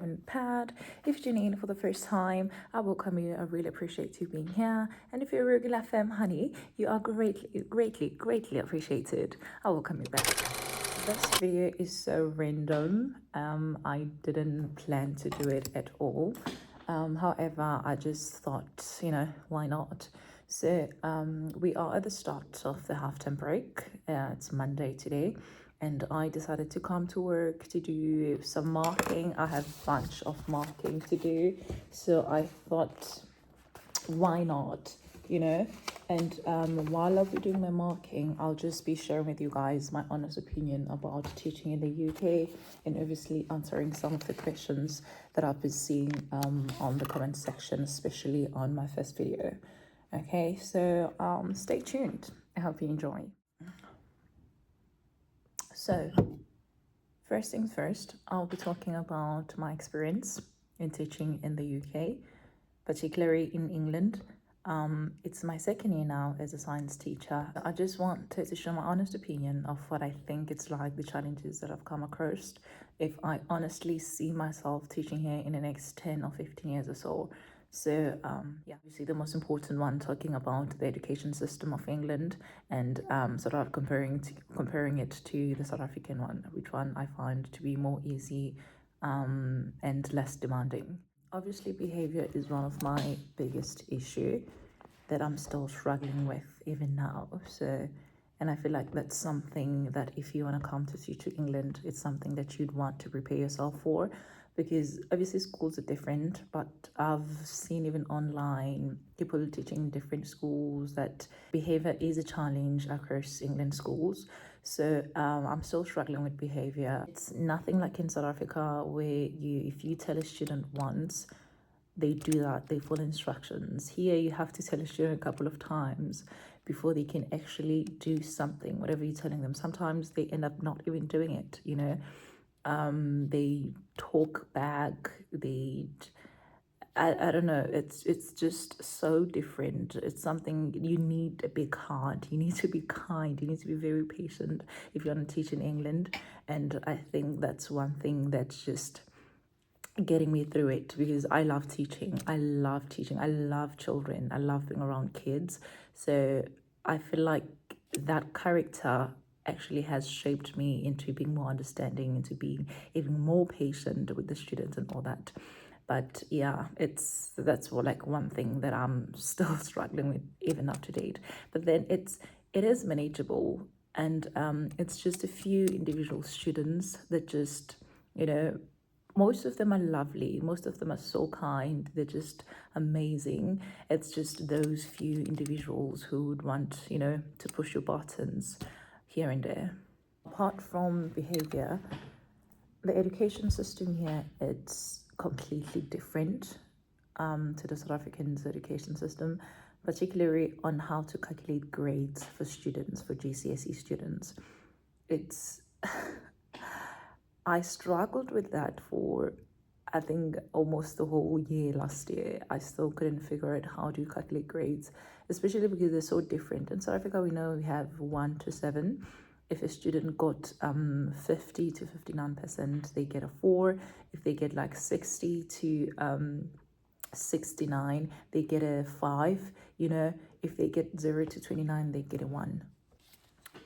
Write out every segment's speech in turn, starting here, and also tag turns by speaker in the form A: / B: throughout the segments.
A: pen pad. If you're tuning in for the first time, I welcome you. I really appreciate you being here. And if you're a regular fam honey, you are greatly appreciated. I welcome you back. This video is so random. I didn't plan to do it at all. However, I just thought, why not? So we are at the start of the half-term break. It's Monday today, and I decided to come to work to do some marking. I have a bunch of marking to do, so I thought, why not, and while I'll be doing my marking, I'll just be sharing with you guys my honest opinion about teaching in the UK, and obviously answering some of the questions that I've been seeing on the comment section, especially on my first video. Okay, so stay tuned. I hope you enjoy. So first things first, I'll be talking about my experience in teaching in the UK, particularly in England. It's my second year now as a science teacher. I just wanted to share my honest opinion of what I think it's like, the challenges that I've come across, if I honestly see myself teaching here in the next 10 or 15 years or so. So yeah, obviously the most important one, talking about the education system of England, and sort of comparing it to the South African one, which one I find to be more easy and less demanding. Obviously, behavior is one of my biggest issue that I'm still struggling with even now. So, and I feel like that's something that if you want to come to teach to England, it's something that you'd want to prepare yourself for, because obviously schools are different, but I've seen even online people teaching in different schools that behavior is a challenge across England schools. So I'm still struggling with behavior. It's nothing like in South Africa, where if you tell a student once, they do that, they follow instructions. Here you have to tell a student a couple of times before they can actually do something, whatever you're telling them. Sometimes they end up not even doing it, they talk back, I don't know, it's just so different. It's something you need a big heart, you need to be kind, you need to be very patient if you want to teach in England. And I think that's one thing that's just getting me through it, because I love teaching, I love children, I love being around kids. So I feel like that character actually has shaped me into being more understanding, into being even more patient with the students and all that. But yeah, that's one thing that I'm still struggling with even up to date. But then it is manageable, and it's just a few individual students that just, most of them are lovely, most of them are so kind, they're just amazing. It's just those few individuals who would want, to push your buttons here and there. Apart from behavior, the education system here, it's completely different to the South African's education system, particularly on how to calculate grades for students, for GCSE students. It's I struggled with that for, I think, almost the whole year last year. I still couldn't figure out how to calculate grades, especially because they're so different. In South Africa, we know we have 1 to 7. If a student got 50 to 59%, they get a 4. If they get like 60 to 69, they get a 5. If they get 0 to 29, they get a 1.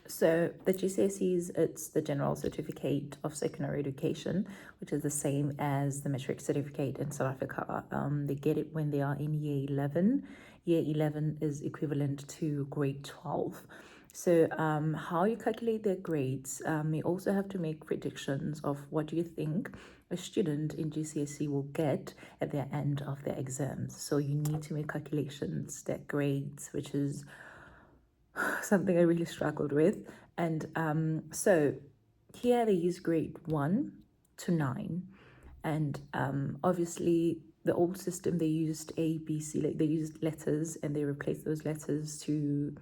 A: So the GCSEs, it's the General Certificate of Secondary Education, which is the same as the Matric Certificate in South Africa. They get it when they are in year 11. Year 11 is equivalent to grade 12. So how you calculate their grades, you also have to make predictions of what you think a student in GCSE will get at the end of their exams. So you need to make calculations, their grades, which is something I really struggled with. And so here they use grade 1 to 9. And obviously the old system, they used A, B, C, they used letters, and they replaced those letters to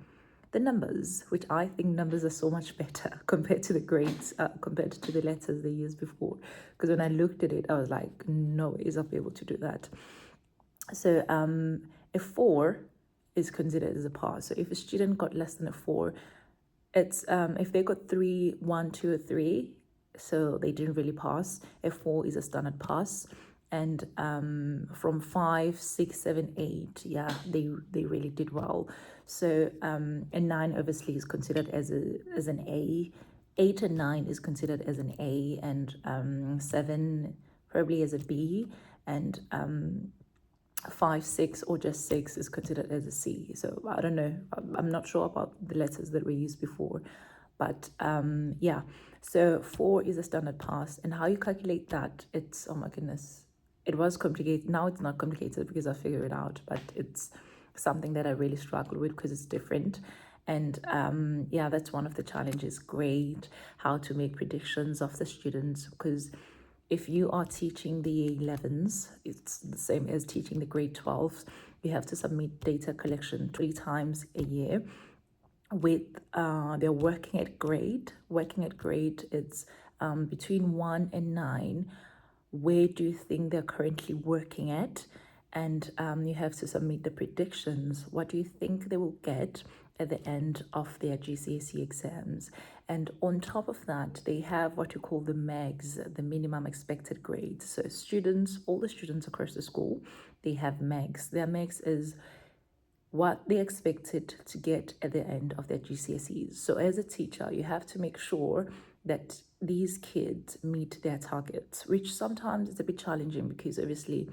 A: the numbers, which I think numbers are so much better compared to the grades, compared to the letters they used before. Because when I looked at it, I was like, no ways I'll be able to do that. So a 4 is considered as a pass. So if a student got less than a 4, it's if they got 3, 1, 2, or 3, so they didn't really pass. A 4 is a standard pass. and from 5, 6, 7, 8, yeah, they really did well. So and 9 obviously is considered as an A. 8 and 9 is considered as an A, and 7 probably as a B, and 5, 6, or just 6 is considered as a C. So I don't know. I'm not sure about the letters that were used before, but yeah. So 4 is a standard pass, and how you calculate that? It's, oh my goodness, it was complicated. Now it's not complicated because I figured it out, but it's something that I really struggle with because it's different. And yeah, that's one of the challenges. Grade, how to make predictions of the students, because if you are teaching the 11s, it's the same as teaching the grade 12s. You have to submit data collection 3 times a year with their working at grade. Working at grade, it's between 1 and 9. Where do you think they're currently working at? And you have to submit the predictions. What do you think they will get at the end of their GCSE exams? And on top of that, they have what you call the MEGs, the minimum expected grades. So students, all the students across the school, they have MEGs. Their MEGs is what they expected to get at the end of their GCSEs. So as a teacher, you have to make sure that these kids meet their targets, which sometimes is a bit challenging because obviously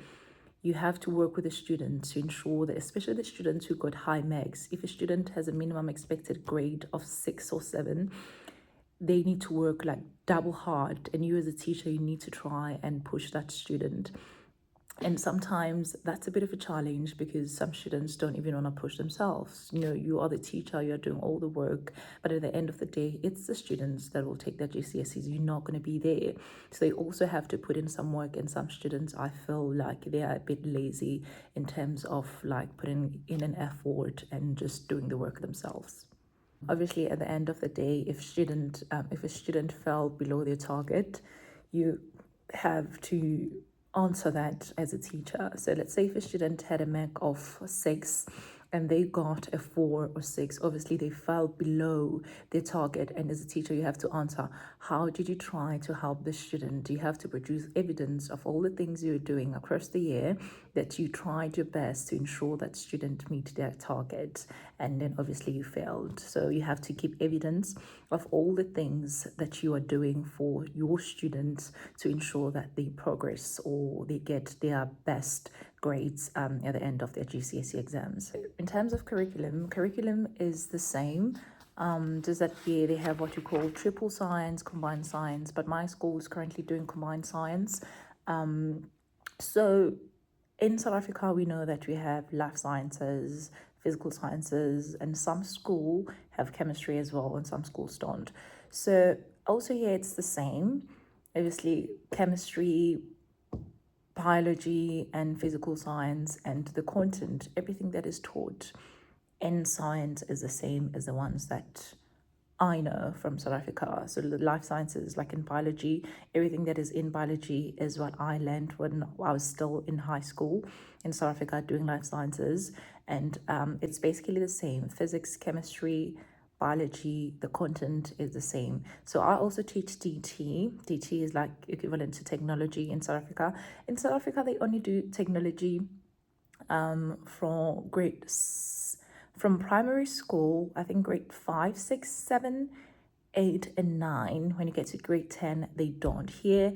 A: you have to work with the students to ensure that, especially the students who got high MEGs, if a student has a minimum expected grade of 6 or 7, they need to work like double hard. And you as a teacher, you need to try and push that student. And sometimes that's a bit of a challenge because some students don't even want to push themselves. You know, you are the teacher, you're doing all the work, but at the end of the day, it's the students that will take their GCSEs. You're not going to be there. So they also have to put in some work, and some students, I feel like they are a bit lazy in terms of like putting in an effort and just doing the work themselves. Obviously, at the end of the day, if a student fell below their target, you have to answer that as a teacher. So let's say if a student had a MEG of 6 and they got a 4 or 6, obviously they fell below their target, and as a teacher you have to answer, how did you try to help the student? You have to produce evidence of all the things you're doing across the year, that you tried your best to ensure that student meet their target, and then obviously you failed. So you have to keep evidence of all the things that you are doing for your students to ensure that they progress or they get their best grades at the end of their GCSE exams. In terms of curriculum is the same. Just that here they have what you call triple science, combined science, but my school is currently doing combined science. So in South Africa, we know that we have life sciences, physical sciences, and some schools have chemistry as well, and some schools don't. So also here it's the same. Obviously, chemistry, biology, and physical science, and the content, everything that is taught in science is the same as the ones that I know from South Africa. So the life sciences, like in biology, everything that is in biology is what I learned when I was still in high school in South Africa doing life sciences. And it's basically the same. Physics, chemistry, biology, the content is the same. So I also teach DT. DT is like equivalent to technology in South Africa. In South Africa, they only do technology from primary school, I think grade 5, 6, 7, 8, and 9. When you get to grade 10, they don't. Here,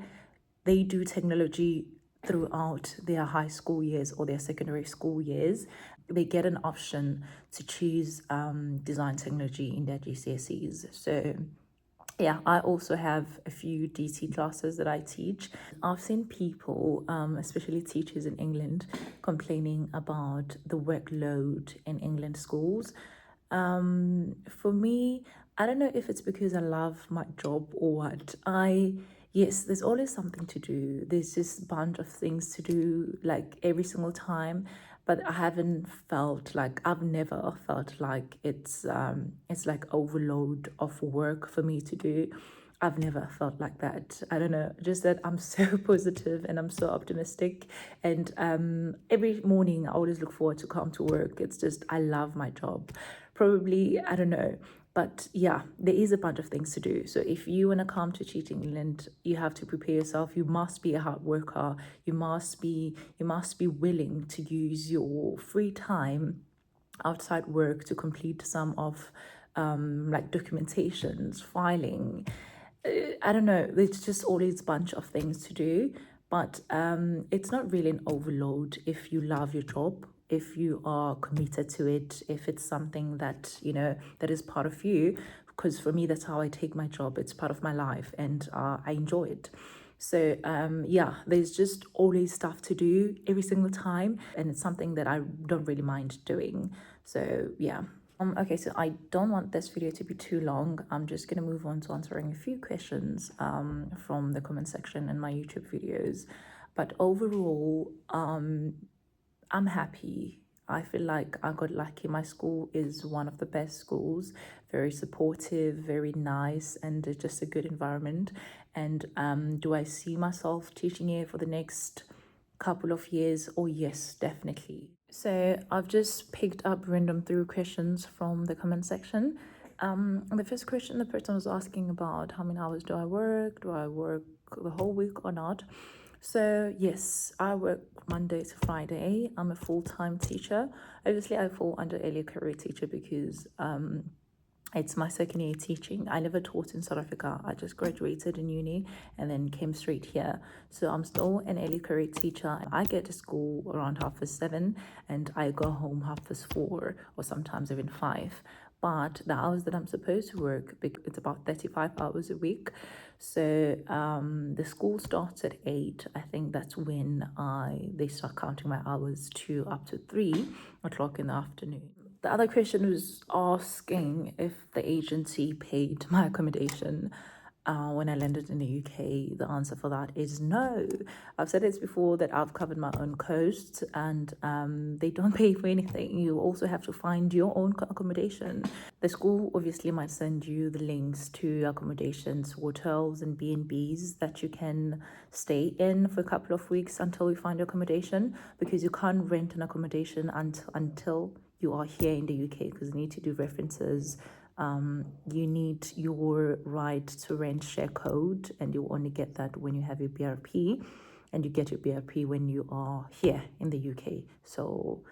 A: they do technology throughout their high school years or their secondary school years. They get an option to choose design technology in their GCSEs. So yeah, I also have a few DT classes that I teach. I've seen people, especially teachers in England, complaining about the workload in England schools. For me, I don't know if it's because I love my job or what. Yes, there's always something to do. There's just a bunch of things to do, like every single time. But I've never felt like it's like overload of work for me to do. I've never felt like that. I don't know, just that I'm so positive and I'm so optimistic. And every morning I always look forward to come to work. It's just, I love my job. Probably, I don't know, But yeah, there is a bunch of things to do. So if you want to come to teaching England, you have to prepare yourself. You must be a hard worker. You must be willing to use your free time outside work to complete some of like documentations, filing. I don't know. There's just always a bunch of things to do, but it's not really an overload if you love your job, if you are committed to it, if it's something that that is part of you. Because for me, that's how I take my job. It's part of my life, and I enjoy it. So yeah, there's just always stuff to do every single time, and it's something that I don't really mind doing. So yeah. Okay, so I don't want this video to be too long. I'm just gonna move on to answering a few questions from the comment section in my YouTube videos. But overall, I'm happy. I feel like I got lucky. My school is one of the best schools, very supportive, very nice, and just a good environment. And do I see myself teaching here for the next couple of years? Oh yes, definitely. So I've just picked up random three questions from the comment section. The first question, the person was asking about how many hours do I work? Do I work the whole week or not? So yes, I work Monday to Friday. I'm a full-time teacher. Obviously, I fall under early career teacher because it's my second year teaching. I never taught in South Africa. I just graduated in uni and then came straight here. So I'm still an early career teacher. I get to school around 7:30 and I go home 4:30 or sometimes even 5. But the hours that I'm supposed to work, it's about 35 hours a week. So the school starts at 8. I think that's when they start counting my hours to up to 3 o'clock in the afternoon. The other question was asking if the agency paid my accommodation when I landed in the UK. The answer for that is no. I've said this before that I've covered my own costs and they don't pay for anything. You also have to find your own accommodation. The school obviously might send you the links to accommodations, hotels and B&Bs that you can stay in for a couple of weeks until you find accommodation, because you can't rent an accommodation until you are here in the UK, because you need to do references. You need your right to rent share code, and you only get that when you have your BRP, and you get your BRP when you are here in the UK. So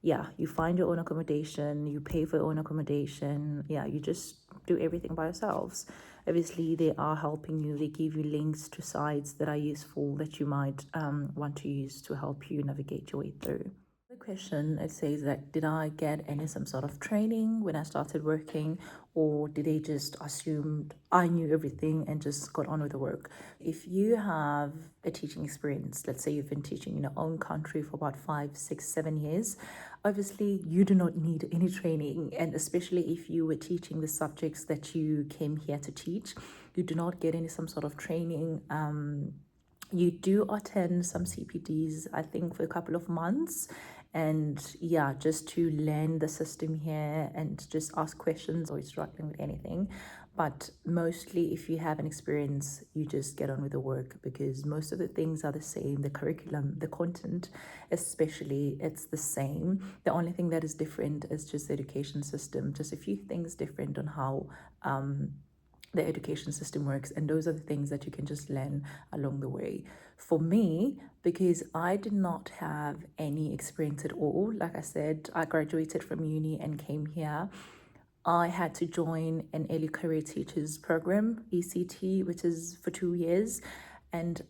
A: yeah, you find your own accommodation, you pay for your own accommodation. Yeah, you just do everything by yourselves. Obviously, they are helping you. They give you links to sites that are useful that you might want to use to help you navigate your way through. The question, it says that did I get some sort of training when I started working, or did they just assume I knew everything and just got on with the work? If you have a teaching experience, let's say you've been teaching in your own country for about 5, 6, 7 years, obviously you do not need any training. And especially if you were teaching the subjects that you came here to teach, you do not get some sort of training. You do attend some CPDs, I think, for a couple of months. And yeah, just to learn the system here and just ask questions or struggling with anything. But mostly, if you have an experience, you just get on with the work, because most of the things are the same. The curriculum, the content, especially, it's the same. The only thing that is different is just the education system, just a few things different on how the education system works, and those are the things that you can just learn along the way. For me, because I did not have any experience at all, like I said, I graduated from uni and came here. I had to join an early career teachers program, ECT, which is for 2 years. And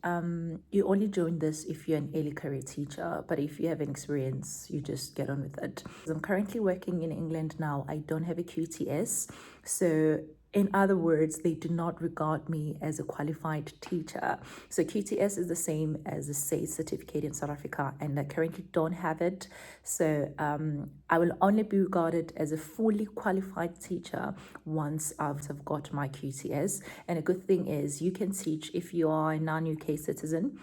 A: you only join this if you're an early career teacher, but if you have an experience, you just get on with it. I'm currently working in England now. I don't have a QTS, so in other words, they do not regard me as a qualified teacher. So QTS is the same as a SAY certificate in South Africa, and I currently don't have it. So I will only be regarded as a fully qualified teacher once I've got my QTS. And a good thing is you can teach if you are a non-UK citizen.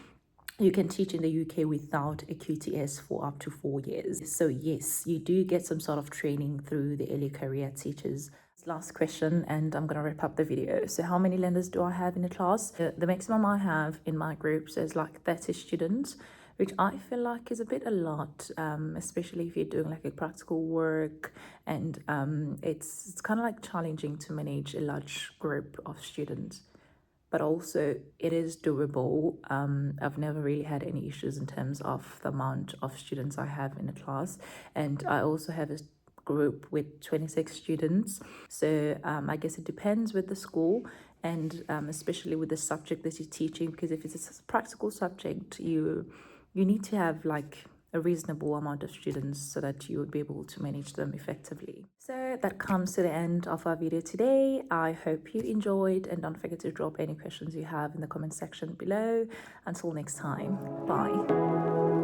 A: You can teach in the UK without a QTS for up to 4 years. So yes, you do get some sort of training through the early career teachers. Last question, and I'm going to wrap up the video. So how many learners do I have in a class? The maximum I have in my groups is like 30 students, which I feel like is a bit a lot, especially if you're doing like a practical work, and it's kind of like challenging to manage a large group of students. But also it is doable. I've never really had any issues in terms of the amount of students I have in a class, and I also have a group with 26 students. So I guess it depends with the school, and especially with the subject that you're teaching, because if it's a practical subject, you need to have like a reasonable amount of students so that you would be able to manage them effectively. So that comes to the end of our video today. I hope you enjoyed, and don't forget to drop any questions you have in the comment section below. Until next time, bye.